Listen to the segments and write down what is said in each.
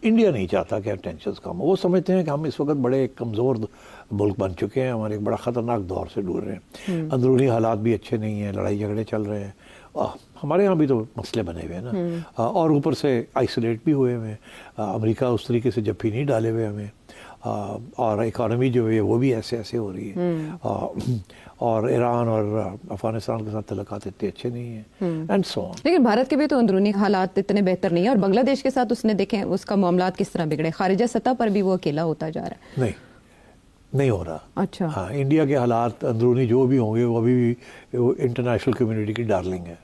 India नहीं चाहता कि टेंशन कम हो। वो समझते हैं कि हम इस वक्त बड़े कमज़ोर मुल्क बन चुके हैं, हमारे एक बड़ा ख़तरनाक दौर से दूर रहे हैं, अंदरूनी हालात भी अच्छे नहीं हैं, लड़ाई झगड़े चल रहे हैं, हमारे यहाँ भी तो मसले बने हुए हैं ना, और ऊपर से आइसोलेट भी हुए हुए हैं, अमेरिका उस तरीके से जप्फी नहीं डाले हुए हमें, और इकॉनमी जो है वो भी ऐसे ऐसे हो रही है, और ईरान और अफगानिस्तान के साथ तल्लुकात इतने अच्छे नहीं हैं, एंड सो ऑन। लेकिन भारत के भी तो अंदरूनी हालात इतने बेहतर नहीं है, और बांग्लादेश के साथ उसने देखें उसका मामलात किस तरह बिगड़े, खारिजा सतह पर भी वो अकेला होता जा रहा है। नहीं हो रहा। अच्छा। हाँ, इंडिया के हालात अंदरूनी जो भी होंगे वो अभी भी इंटरनेशनल कम्युनिटी की डार्लिंग है।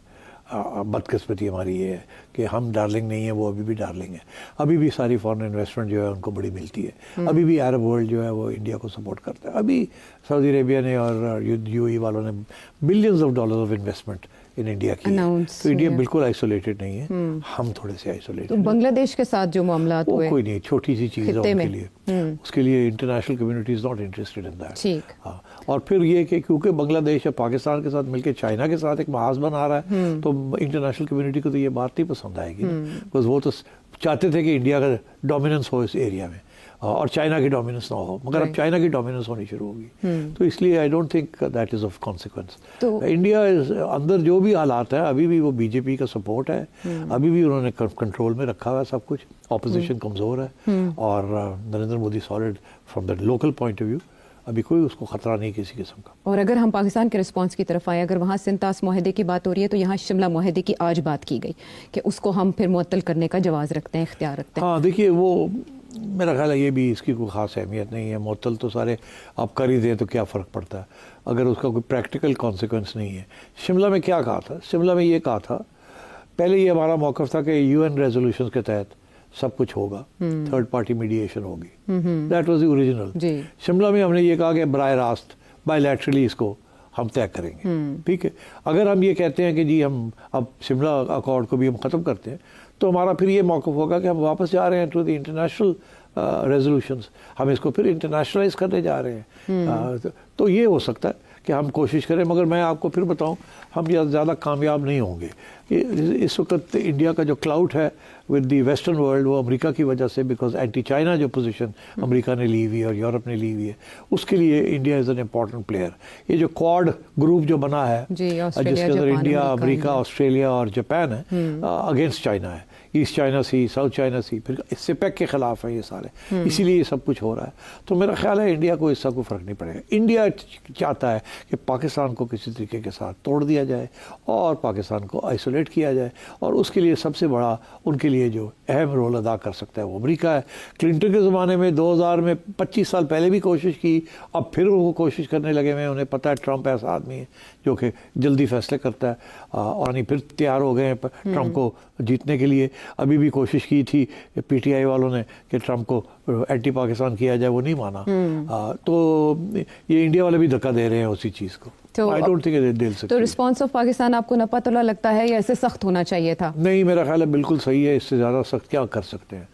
बदकिस्मती हमारी ये है कि हम डार्लिंग नहीं है, वो अभी भी डार्लिंग है। अभी भी सारी फॉरेन इन्वेस्टमेंट जो है उनको बड़ी मिलती है, अभी भी अरब वर्ल्ड जो है वो इंडिया को सपोर्ट करता है। अभी सऊदी अरेबिया ने और यूएई वालों ने billions of dollars of investment in India की है। तो इंडिया बिल्कुल आइसोलेटेड नहीं है, हम थोड़े से आइसोलेटेड। तो बांग्लादेश के साथ जो मामलात हुए, कोई नहीं, छोटी सी चीज़ है उनके लिए, उसके लिए international community is not interested in that. ठीक। हाँ, और फिर ये कि क्योंकि बांग्लादेश और पाकिस्तान के साथ मिलकर चाइना के साथ एक महाज बना रहा है, तो इंटरनेशनल कम्युनिटी को तो ये बात नहीं पसंद आएगी, बिकॉज वो तो चाहते थे कि इंडिया का डोमिनेंस हो इस एरिया में और चाइना की डोमिनेंस ना हो, मगर अब चाइना की डोमिनेंस होनी शुरू होगी, तो इसलिए I don't think that is of consequence. तो इंडिया अंदर जो भी हालात है, अभी भी वो बीजेपी का सपोर्ट है, अभी भी उन्होंने कंट्रोल में रखा हुआ है सब कुछ, ऑपोजिशन कमज़ोर है, और Narendra Modi solid from the local point of view, अभी कोई उसको खतरा नहीं किसी किस्म का। और अगर हम पाकिस्तान के रिस्पांस की तरफ आए, अगर वहाँ सिंतास माहदे की बात हो रही है, तो यहाँ शिमला माहदे की आज बात की गई कि उसको हम फिर मुअत्तल करने का जवाज़ रखते हैं, इख्तियार रखते हैं। हाँ, देखिए वो मेरा ख्याल है ये भी इसकी कोई ख़ास अहमियत नहीं है, मुअत्तल तो सारे आप कर ही दें तो क्या फ़र्क पड़ता है, अगर उसका कोई प्रैक्टिकल कॉन्सिक्वेंस नहीं है। शिमला में क्या कहा था, शिमला में ये कहा था, पहले ये हमारा मौक़िफ़ था कि यूएन रेजोल्यूशन के तहत सब कुछ होगा, थर्ड पार्टी मीडिएशन होगी, that was the original. Shimla में हमने ये कहा कि बराह रास्त बायलैटरली इसको हम तय करेंगे, ठीक है। अगर हम ये कहते हैं कि जी हम अब शिमला अकॉर्ड को भी हम ख़त्म करते हैं, तो हमारा फिर ये मौक़िफ़ होगा कि हम वापस जा रहे हैं टू द इंटरनेशनल रेजोल्यूशंस, हम इसको फिर इंटरनेशनलाइज करने जा रहे हैं। तो ये हो सकता है कि हम कोशिश करें, मगर मैं आपको फिर बताऊं, हम ज़्यादा कामयाब नहीं होंगे। इस वक्त इंडिया का जो क्लाउड है विद द वेस्टर्न वर्ल्ड, वो अमेरिका की वजह से, बिकॉज एंटी चाइना जो पोजीशन अमेरिका ने ली हुई है और यूरोप ने ली हुई है, उसके लिए India is an important player. ये जो क्वाड ग्रुप जो बना है, जिसके अंदर इंडिया, अमेरिका, ऑस्ट्रेलिया और जापान है, अगेंस्ट चाइना है, ईस्ट चाइना सी, साउथ चाइना सी, फिर सिपेक के खिलाफ है ये सारे, इसीलिए ये सब कुछ हो रहा है। तो मेरा ख्याल है इंडिया को इसका कोई फ़र्क नहीं पड़ेगा। इंडिया चाहता है कि पाकिस्तान को किसी तरीके के साथ तोड़ दिया जाए और पाकिस्तान को आइसोलेट किया जाए, और उसके लिए सबसे बड़ा उनके लिए जो अहम रोल अदा कर सकता है वो अमेरिका है। क्लिंटन के ज़माने में 2000 में 25 साल पहले भी कोशिश की, अब फिर वो कोशिश करने लगे हैं। उन्हें पता है ट्रंप ऐसा आदमी है जो कि जल्दी फैसले करता है, और नहीं फिर तैयार हो गए हैं ट्रंप को जीतने के लिए। अभी भी कोशिश की थी पीटीआई वालों ने कि ट्रंप को एंटी पाकिस्तान किया जाए, वो नहीं माना। तो ये इंडिया वाले भी धक्का दे रहे हैं उसी चीज़ को। तो आई डोंट थिंक दिल से। तो रिस्पांस ऑफ पाकिस्तान आपको नपतला लगता है या ऐसे सख्त होना चाहिए था? नहीं, मेरा ख्याल है बिल्कुल सही है, इससे ज़्यादा सख्त क्या कर सकते हैं।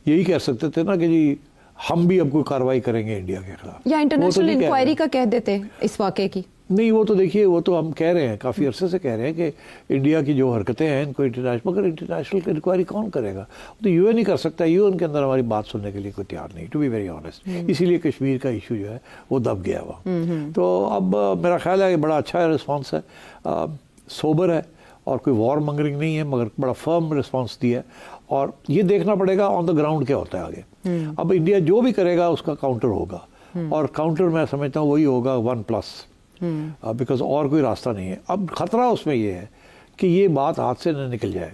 यही कह सकते थे ना कि जी हम भी अब कोई कार्रवाई करेंगे इंडिया के खिलाफ, या इंटरनेशनल इंक्वायरी का कह देते इस वाक़े की। नहीं, वो तो देखिए, वो तो हम कह रहे हैं, काफ़ी अरसे से कह रहे हैं कि इंडिया की जो हरकतें हैं इनको इंटरनेशनल, मगर इंटरनेशनल इंक्वायरी कौन करेगा? तो यूएन ही कर सकता है। यूएन के अंदर हमारी बात सुनने के लिए कोई तैयार नहीं, टू बी वेरी ऑनेस्ट। इसीलिए कश्मीर का इशू जो है वो दब गया वहाँ। तो अब मेरा ख्याल है कि बड़ा अच्छा रिस्पॉन्स है, सोबर है, और कोई वॉर मंगरिंग नहीं है, मगर बड़ा फर्म रिस्पॉन्स दिया है। और ये देखना पड़ेगा ऑन द ग्राउंड क्या होता है आगे। अब इंडिया जो भी करेगा उसका काउंटर होगा, और काउंटर मैं समझता हूँ वही होगा 1+, बिकॉज और कोई रास्ता नहीं है। अब ख़तरा उसमें ये है कि ये बात हाथ से न निकल जाए।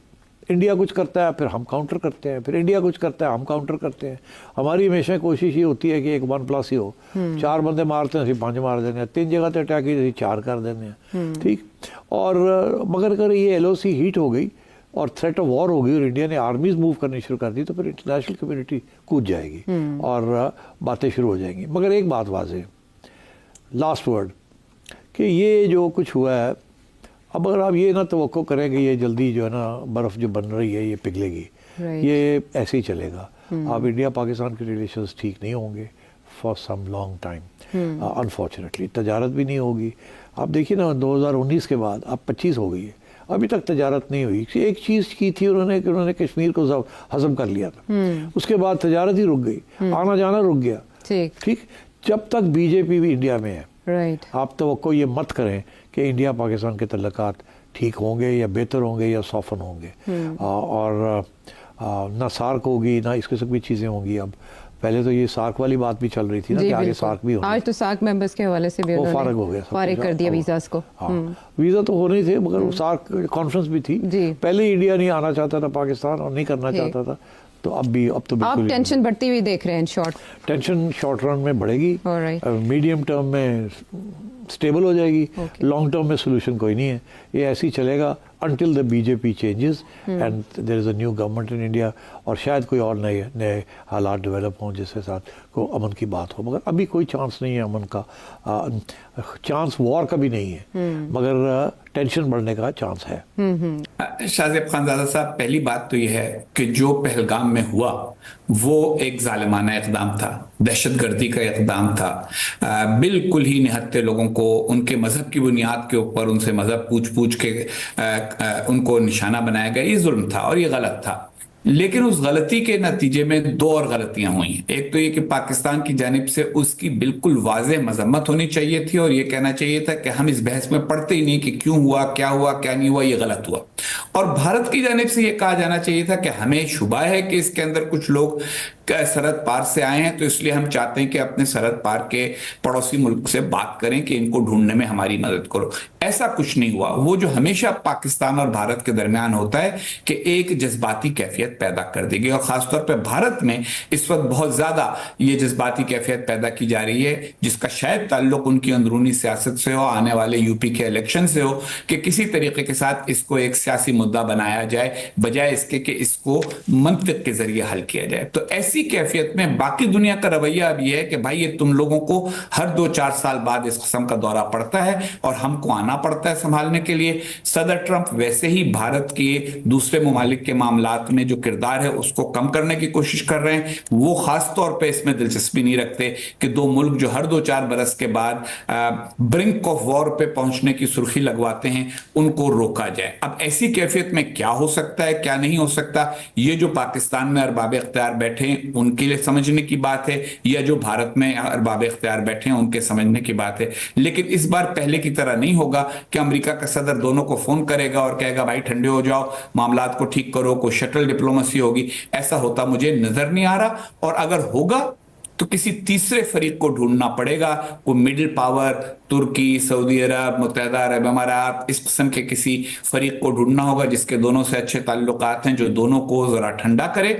इंडिया कुछ करता है, फिर हम काउंटर करते हैं, फिर इंडिया कुछ करता है, हम काउंटर करते हैं। हमारी हमेशा कोशिश ये होती है कि एक 1+ ही हो। 4 बंदे मारते हैं, 5 मार देने हैं, 3 जगह तो अटैक ही 4 कर देने हैं, ठीक। और मगर अगर ये LOC हीट हो गई और थ्रेट ऑफ वॉर हो गई और इंडिया ने आर्मीज मूव करनी शुरू कर दी, तो फिर इंटरनेशनल कम्युनिटी कूद जाएगी और बातें शुरू हो जाएंगी। मगर एक बात वाज़ेह, लास्ट वर्ड, कि ये जो कुछ हुआ है, अब अगर आप ये ना तवक्को करें कि ये जल्दी जो है ना बर्फ़ जो बन रही है ये पिघलेगी, ये ऐसे ही चलेगा। अब इंडिया पाकिस्तान के रिलेशंस ठीक नहीं होंगे for some long time, unfortunately. तजारत भी नहीं होगी। आप देखिए ना, 2019 के बाद अब 25 हो गई है, अभी तक तजारत नहीं हुई। एक चीज़ की थी उन्होंने कि उन्होंने कश्मीर को हजम कर लिया था, उसके बाद तजारत ही रुक गई, आना जाना रुक गया। ठीक, जब तक बीजेपी भी इंडिया में है, राइट, आप तो ये मत करें कि इंडिया पाकिस्तान के तल्लुकात ठीक होंगे या बेहतर होंगे या सॉफन होंगे, और ना सार्क होगी ना इस किस्म की चीज़ें होंगी। अब पहले तो ये सार्क वाली बात भी चल रही थी ना कि आगे सार्क भी होगी। आज तो सार्क मेंबर्स के हवाले से भी वो फारग हो गया, फारिग कर दिया वीज़ास को। वीज़ा तो होने ही थे, मगर सार्क कॉन्फ्रेंस भी थी। पहले इंडिया नहीं आना चाहता था पाकिस्तान और नहीं करना चाहता था, तो अब तो बिल्कुल आप टेंशन बढ़ती हुई देख रहे हैं। टेंशन शॉर्ट रन में बढ़ेगी, मीडियम टर्म में स्टेबल हो जाएगी, लॉन्ग टर्म में सोल्यूशन कोई नहीं है। ये ऐसे ही चलेगा until the BJP changes and there is a new government in India, और शायद कोई और नए हालात डेवलप हों जिसके साथ को अमन की बात हो। मगर अभी कोई चांस नहीं है अमन का, चांस वॉर का भी नहीं है, मगर टेंशन बढ़ने का चांस है। शाहजेब खानजादा साहब, पहली बात तो यह है कि जो पहलगाम में हुआ वो एक जालिमाना इक़दाम था, दहशतगर्दी का इक़दाम था। बिल्कुल ही निहत्थे लोगों को उनके मजहब की बुनियाद के ऊपर उनसे मजहब पूछ के उनको निशाना बनाया गया। ये जुल्म था और ये गलत था। लेकिन उस गलती के नतीजे में दो और गलतियां हुई। एक तो ये कि पाकिस्तान की जानिब से उसकी बिल्कुल वाज़ेह मजम्मत होनी चाहिए थी और ये कहना चाहिए था कि हम इस बहस में पड़ते ही नहीं कि क्यों हुआ, क्या नहीं हुआ, ये गलत हुआ। और भारत की जानिब से ये कहा जाना चाहिए था कि हमें शुबा है कि इसके अंदर कुछ लोग सरहद पार से आए हैं, तो इसलिए हम चाहते हैं कि अपने सरहद पार के पड़ोसी मुल्क से बात करें कि इनको ढूंढने में हमारी मदद करो। ऐसा कुछ नहीं हुआ। वो जो हमेशा पाकिस्तान और भारत के दरमियान होता है कि एक जज्बाती कैफियत पैदा कर देगी, और खासतौर पर भारत में इस वक्त बहुत ज्यादा ये जज्बाती कैफियत पैदा की जा रही है, जिसका शायद ताल्लुक उनकी अंदरूनी सियासत से हो, आने वाले यूपी के इलेक्शन से हो, कि किसी तरीके के साथ इसको एक सियासी मुद्दा बनाया जाए बजाय इसके कि इसको मंतिक के जरिए हल किया जाए। तो ऐसी कैफियत में बाकी दुनिया का रवैया अब यह है कि भाई ये तुम लोगों को हर 2-4 साल बाद इस किस्म का दौरा पड़ता है और हमको आना पड़ता है संभालने के लिए। सदर ट्रंप वैसे ही भारत के दूसरे ममालिक के मामलात में जो किरदार है उसको कम करने की कोशिश कर रहे हैं। वो खास तौर पे इसमें दिलचस्पी नहीं रखते कि दो मुल्क जो हर 2-4 बरस के बाद ब्रिंक ऑफ वॉर पे पहुंचने की सुर्खी लगवाते हैं उनको रोका जाए। अब ऐसी कैफियत में क्या हो सकता है, क्या नहीं हो सकता, ये जो पाकिस्तान में अरबाब इख्तियार बैठे हैं उनके लिए समझने की बात है, या जो भारत में अरबाब इख्तियार बैठे हैं उनके समझने की बात है। लेकिन इस बार पहले की तरह नहीं होगा कि अमेरिका का सदर दोनों को फोन करेगा और कहेगा भाई ठंडे हो जाओ, मामलात को ठीक करो, कोई शटल डिप्लोमेसी होगी। ऐसा होता मुझे नजर नहीं आ रहा, और अगर होगा तो किसी तीसरे फरीक को ढूंढना पड़ेगा, कोई मिडिल पावर, तुर्की, सऊदी अरब, मुत्तहिदा अरब अमारात, इस किस्म के किसी फरीक को ढूंढना होगा जिसके दोनों से अच्छे ताल्लुकात हैं, जो दोनों को जरा ठंडा करे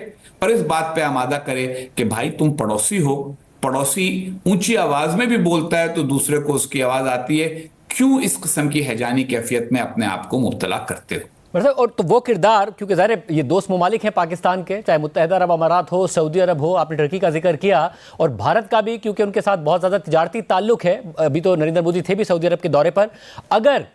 और इस बात पे आमादा करे कि भाई तुम पड़ोसी हो, पड़ोसी ऊंची आवाज में भी बोलता है तो दूसरे को उसकी आवाज आती है, क्यों इस किस्म की हैजानी कैफियत में अपने आप को मुब्तला करते हो। मतलब और तो वो किरदार, क्योंकि ज़ाहिर है ये दोस्त ममालिक हैं पाकिस्तान के, चाहे मुत्तहिदा अरब अमारात हो, सऊदी अरब हो, आपने टर्की का जिक्र किया, और भारत का भी क्योंकि उनके साथ बहुत ज़्यादा तिजारती ताल्लुक है। अभी तो नरेंद्र मोदी थे भी सऊदी अरब के दौरे पर। अगर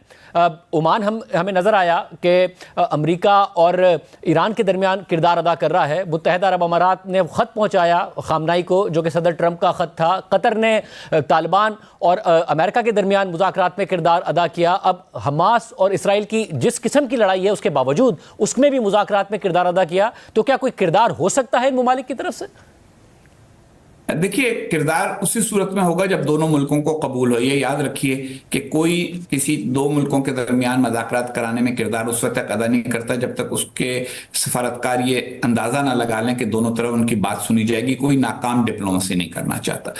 ओमान हमें नज़र आया कि अमेरिका और ईरान के दरमियान किरदार अदा कर रहा है। मुत्तहिदा अरब अमारात ने ख़त पहुंचाया खामनाई को जो कि सदर ट्रंप का ख़त था। कतर ने तालिबान और अमेरिका के दरमियान मुज़ाकरात में किरदार अदा किया। अब हमास और इसराइल की जिस किस्म की लड़ाई है उसके बावजूद उसमें भी मुज़ाकरात में किरदार अदा किया। तो क्या कोई किरदार हो सकता है इन ममालिक की तरफ से? देखिए, किरदार उसी सूरत में होगा जब दोनों मुल्कों को कबूल हो। ये याद रखिए कि कोई किसी दो मुल्कों के दरमियान मुज़ाकरात कराने में किरदार उस वक्त तक अदा नहीं करता जब तक उसके सफारतकार ये अंदाजा ना लगा लें कि दोनों तरफ उनकी बात सुनी जाएगी। कोई नाकाम डिप्लोमेसी नहीं करना चाहता।